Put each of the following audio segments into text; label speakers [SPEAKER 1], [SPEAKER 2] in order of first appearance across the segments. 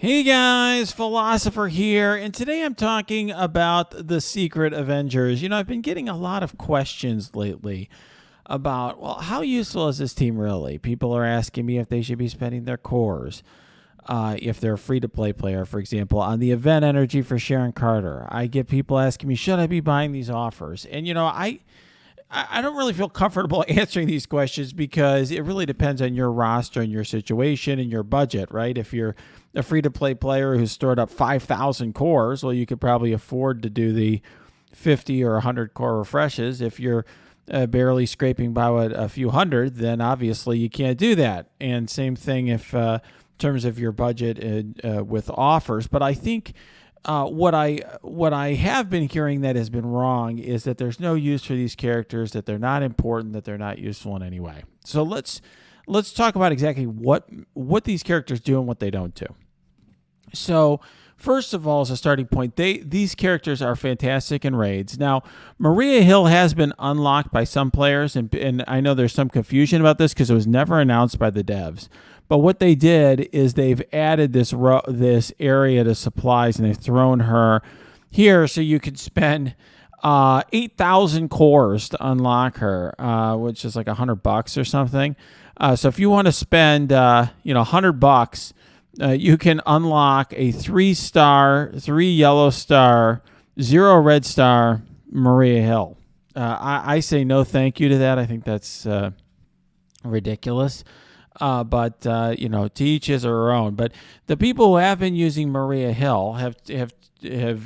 [SPEAKER 1] Hey guys, Philosopher here, and today I'm talking about the Secret Avengers. I've been getting a lot of questions lately about, well, how useful is this team really? People are asking me if they should be spending their cores, if they're a free-to-play player, for example, on the event energy for Sharon Carter. I get people asking me, should I be buying these offers? And, I don't really feel comfortable answering these questions because it really depends on your roster and your situation and your budget, right? If you're a free-to-play player who's stored up 5,000 cores, well, you could probably afford to do the 50 or 100 core refreshes. If you're barely scraping by a few hundred, then obviously you can't do that. And same thing if in terms of your budget with offers. But I think what I have been hearing that has been wrong is that there's no use for these characters, that they're not important, that they're not useful in any way. So let's talk about exactly what these characters do and what they don't do. So first of all, as a starting point, these characters are fantastic in raids. Now, Maria Hill has been unlocked by some players, and I know there's some confusion about this because it was never announced by the devs. But what they did is they've added this area to supplies, and they've thrown her here so you could spend 8,000 cores to unlock her, which is like $100 or something. So if you want to spend $100, you can unlock a 3-star, 3 yellow star, 0 red star Maria Hill. I say no thank you to that. I think that's ridiculous. But to each his or her own. But the people who have been using Maria Hill have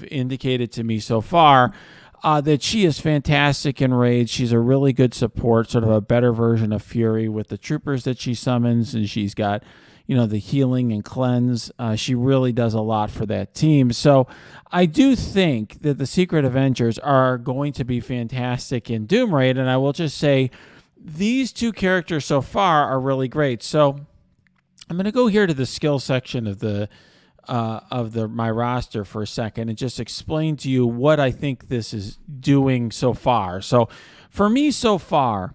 [SPEAKER 1] indicated to me so far that she is fantastic in raids. She's a really good support, sort of a better version of Fury with the troopers that she summons, and she's got the healing and cleanse. She really does a lot for that team. So I do think that the Secret Avengers are going to be fantastic in Doom Raid, and I will just say these two characters so far are really great. So I'm going to go here to the skill section of my roster for a second and just explain to you what I think this is doing so far. So for me so far,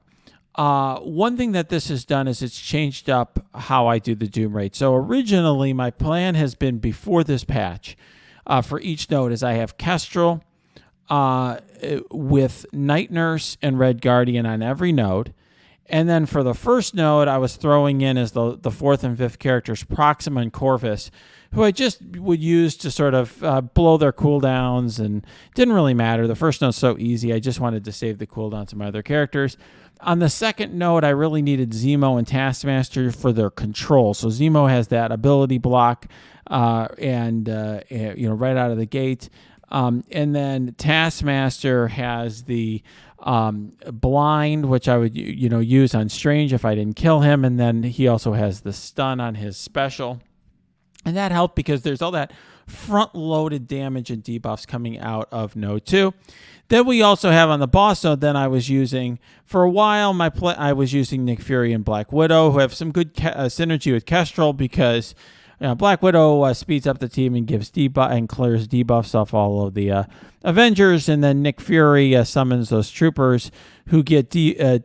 [SPEAKER 1] one thing that this has done is it's changed up how I do the Doom Raid. So originally my plan has been before this patch for each node is I have Kestrel with Night Nurse and Red Guardian on every node. And then for the first node, I was throwing in as the 4th and 5th characters Proxima and Corvus, who I just would use to sort of blow their cooldowns, and didn't really matter. The first node's so easy. I just wanted to save the cooldowns of my other characters. On the second node, I really needed Zemo and Taskmaster for their control. So Zemo has that ability block and right out of the gate. And then Taskmaster has the blind, which I would use on Strange if I didn't kill him, and then he also has the stun on his special, and that helped because there's all that front-loaded damage and debuffs coming out of node 2. Then we also have on the boss node, then I was using, for a while, I was using Nick Fury and Black Widow, who have some good synergy with Kestrel because Black Widow speeds up the team and gives debuff and clears debuffs off all of the Avengers, and then Nick Fury summons those troopers who get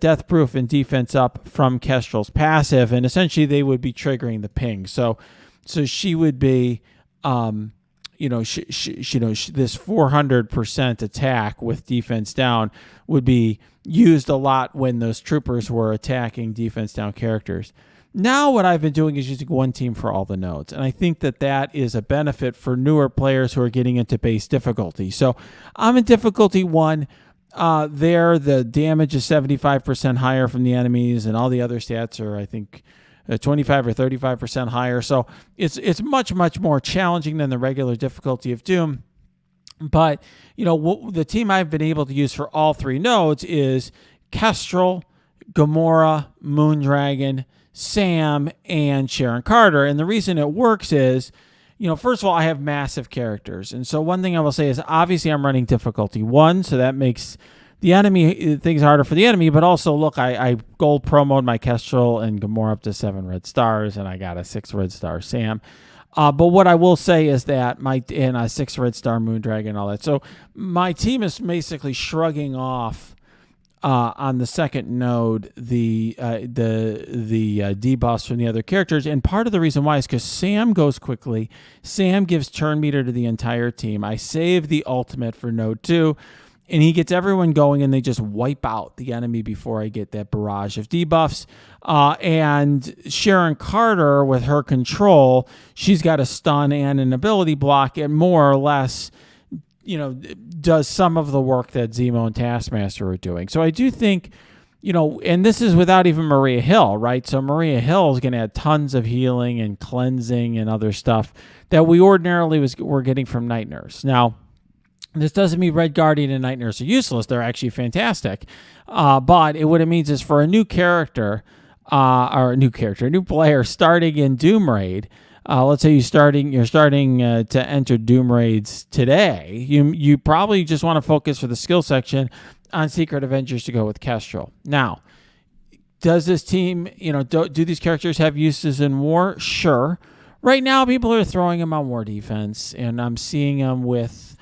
[SPEAKER 1] death proof and defense up from Kestrel's passive, and essentially they would be triggering the ping. So she would be, this 400% attack with defense down would be used a lot when those troopers were attacking defense down characters. Now what I've been doing is using one team for all the nodes, and I think that is a benefit for newer players who are getting into base difficulty. So I'm in difficulty 1. There, the damage is 75% higher from the enemies, and all the other stats are, I think, 25 or 35% higher. So it's much, much more challenging than the regular difficulty of Doom. But, the team I've been able to use for all 3 nodes is Kestrel, Gamora, Moondragon, Sam, and Sharon Carter. And the reason it works is, first of all, I have massive characters. And so one thing I will say is obviously I'm running difficulty 1, so that makes the enemy things harder for the enemy. But also, look, I gold promoed my Kestrel and Gamora up to 7 red stars, and I got a 6 red star Sam. But what I will say is that and a 6 red star Moondragon and all that. So my team is basically shrugging off on the second node the debuffs from the other characters, and part of the reason why is because Sam goes quickly. Sam gives turn meter to the entire team. I save the ultimate for node 2, and he gets everyone going, and they just wipe out the enemy before I get that barrage of debuffs. And Sharon Carter, with her control, she's got a stun and an ability block, and more or less, does some of the work that Zemo and Taskmaster are doing. So I do think, and this is without even Maria Hill, right? So Maria Hill is going to add tons of healing and cleansing and other stuff that we ordinarily were getting from Night Nurse. Now, this doesn't mean Red Guardian and Night Nurse are useless. They're actually fantastic. But what it means is for a new character, a new player starting in Doom Raid, let's say you're starting to enter Doom Raids today, you probably just want to focus for the skill section on Secret Avengers to go with Kestrel. Now, does this team, do these characters have uses in war? Sure. Right now, people are throwing them on war defense, and I'm seeing them with,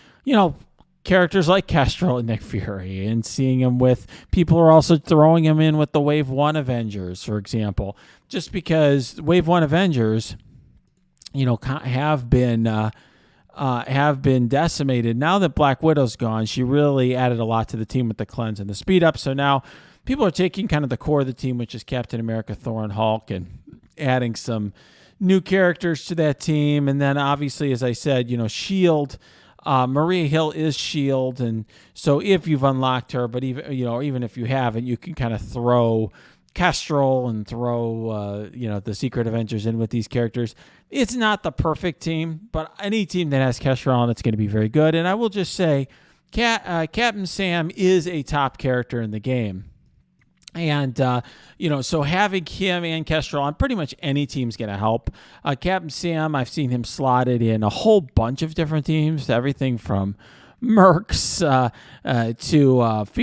[SPEAKER 1] characters like Kestrel and Nick Fury, and seeing them with people are also throwing them in with the Wave 1 Avengers, for example, just because Wave 1 Avengers, have been decimated. Now that Black Widow's gone, she really added a lot to the team with the cleanse and the speed up. So now people are taking kind of the core of the team, which is Captain America, Thor, and Hulk, and adding some new characters to that team. And then obviously, as I said, Shield, Maria Hill is Shield, and so if you've unlocked her, but even if you haven't, you can kind of throw Kestrel and throw the Secret Avengers in with these characters. It's not the perfect team, but any team that has Kestrel on, it's going to be very good. And I will just say, Captain Sam is a top character in the game. And, so having him and Kestrel on pretty much any team's going to help. Captain Sam, I've seen him slotted in a whole bunch of different teams, everything from Mercs to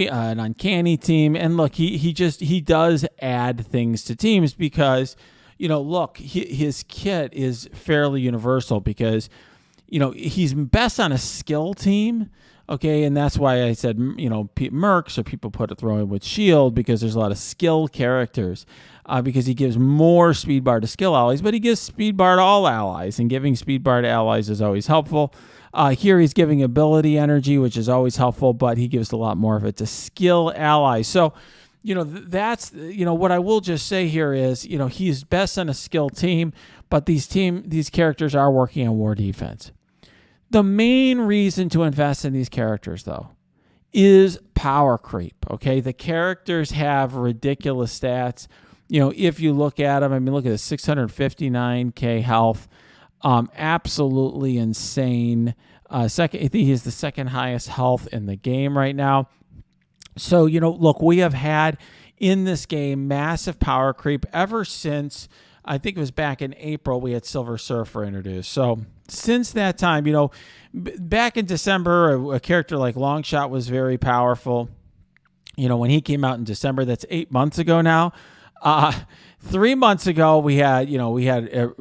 [SPEAKER 1] an Uncanny team. And look, he does add things to teams because, his kit is fairly universal because, he's best on a skill team. Okay, and that's why I said, Mercs, or people throw in with Shield, because there's a lot of skill characters, because he gives more speed bar to skill allies, but he gives speed bar to all allies, and giving speed bar to allies is always helpful. Here he's giving ability energy, which is always helpful, but he gives a lot more of it to skill allies. So, that's, what I will just say here is, he's best on a skill team, but these characters are working on war defense. The main reason to invest in these characters, though, is power creep, okay? The characters have ridiculous stats. If you look at them, look at the 659k health. Absolutely insane. I think he's the second highest health in the game right now. So, look, we have had in this game massive power creep ever since, I think it was back in April, we had Silver Surfer introduced. So since that time, back in December, a character like Longshot was very powerful. When he came out in December, that's 8 months ago now. 3 months ago, we had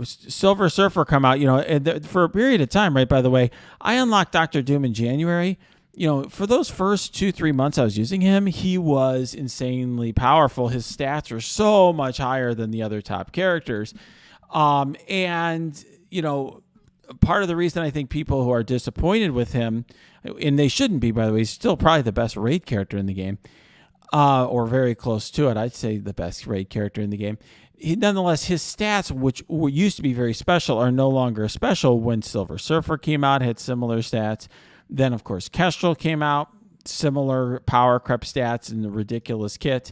[SPEAKER 1] Silver Surfer come out, for a period of time, right? By the way, I unlocked Dr. Doom in January. For those first 2-3 months I was using him, he was insanely powerful. His stats were so much higher than the other top characters. And part of the reason I think people who are disappointed with him, and they shouldn't be, by the way, he's still probably the best raid character in the game, or very close to it. I'd say the best raid character in the game. Nonetheless, his stats, which used to be very special, are no longer special. When Silver Surfer came out, had similar stats. Then, of course, Kestrel came out, similar power creep stats in the ridiculous kit.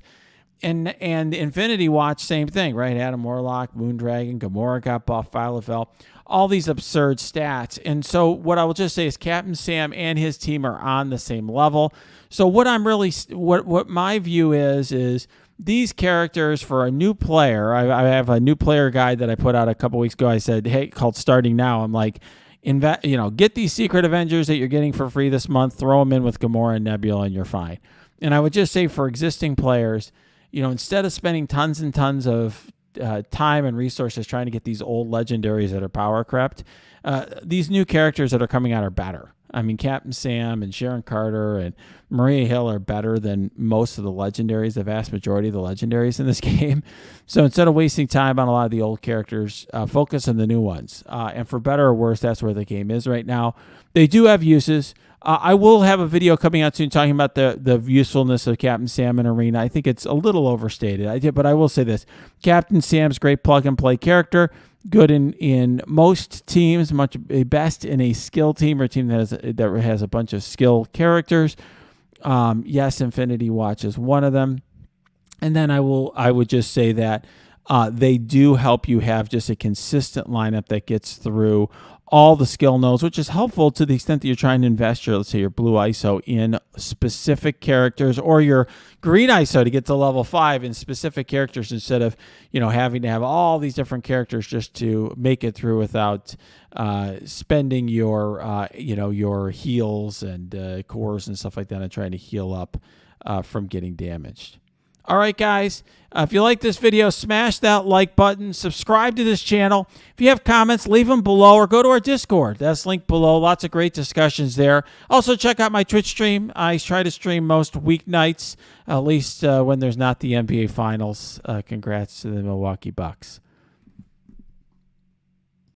[SPEAKER 1] And Infinity Watch, same thing, right? Adam Warlock, Moondragon, Gamora got buffed, Phyla-Vell, all these absurd stats. And so what I will just say is Captain Sam and his team are on the same level. So what my view is these characters for a new player, I have a new player guide that I put out a couple weeks ago. I said, hey, called Starting Now. I'm like, get these Secret Avengers that you're getting for free this month, throw them in with Gamora and Nebula, and you're fine. And I would just say for existing players, instead of spending tons and tons of time and resources trying to get these old legendaries that are power crept, these new characters that are coming out are better. I mean, Captain Sam and Sharon Carter and Maria Hill are better than most of the legendaries, the vast majority of the legendaries in this game. So instead of wasting time on a lot of the old characters, focus on the new ones. And for better or worse, that's where the game is right now. They do have uses. I will have a video coming out soon talking about the usefulness of Captain Sam in Arena. I think it's a little overstated. But I will say this. Captain Sam's great plug-and-play character. Good in most teams, much best in a skill team or a team that has a bunch of skill characters. Yes, Infinity Watch is one of them. And then I would just say that they do help you have just a consistent lineup that gets through all the skill nodes, which is helpful to the extent that you're trying to invest your, let's say, your blue ISO in specific characters, or your green ISO to get to level 5 in specific characters instead of, having to have all these different characters just to make it through without spending your, your heals and cores and stuff like that and trying to heal up from getting damaged. All right, guys, if you like this video, smash that like button, subscribe to this channel. If you have comments, leave them below or go to our Discord. That's linked below. Lots of great discussions there. Also, check out my Twitch stream. I try to stream most weeknights, at least when there's not the NBA Finals. Congrats to the Milwaukee Bucks.